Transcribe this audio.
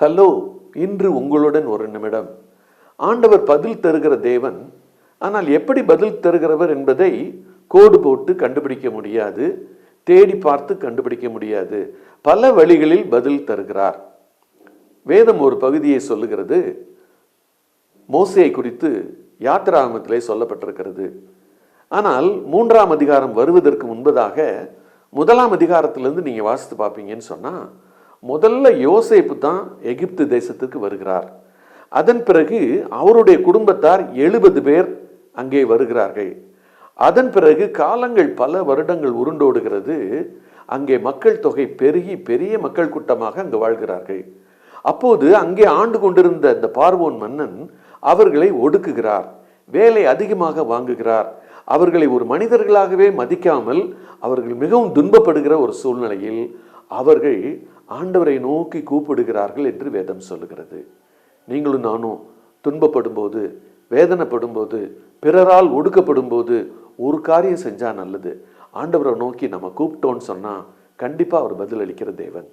Hello, இன்று உங்களுடன் ஒரு நிமிடம். ஆண்டவர் பதில் தருகிற தேவன். ஆனால் எப்படி பதில் தருகிறவர் என்பதை கோடு போட்டு கண்டுபிடிக்க முடியாது, தேடி பார்த்து கண்டுபிடிக்க முடியாது. பல வழிகளில் பதில் தருகிறார். வேதம் ஒரு பகுதியை சொல்லுகிறது. மோசேயை குறித்து யாத்திராகமத்திலே சொல்லப்பட்டிருக்கிறது. ஆனால் 3ஆம் அதிகாரம் வருவதற்கு முன்பதாக 1ஆம் அதிகாரத்திலிருந்து நீங்க வாசித்து பார்ப்பீங்கன்னு சொன்னா, முதல்ல யோசேப்பு தான் எகிப்து தேசத்துக்கு வருகிறார். அதன் பிறகு அவருடைய குடும்பத்தார் 70 பேர் அங்கே வருகிறார்கள். அதன் பிறகு காலங்கள் பல வருடங்கள் உருண்டோடுகிறது. அங்கே மக்கள் தொகை பெருகி பெரிய மக்கள் கூட்டமாக அங்கு வாழ்கிறார்கள். அப்போது அங்கே ஆண்டு கொண்டிருந்த இந்த பார்வோன் மன்னன் அவர்களை ஒடுக்குகிறார், வேலை அதிகமாக வாங்குகிறார். அவர்களை ஒரு மனிதர்களாகவே மதிக்காமல் அவர்கள் மிகவும் துன்பப்படுகிற ஒரு சூழ்நிலையில் அவர்கள் ஆண்டவரை நோக்கி கூப்பிடுகிறார்கள் என்று வேதம் சொல்லுகிறது. நீங்களும் நானும் துன்பப்படும் போது, வேதனைப்படும் போது, பிறரால் ஒடுக்கப்படும் போது ஒரு காரியம் செஞ்சா நல்லது. ஆண்டவரை நோக்கி நம்ம கூப்பிட்டோன்னு சொன்னா கண்டிப்பா அவர் பதில் அளிக்கிற தேவன்.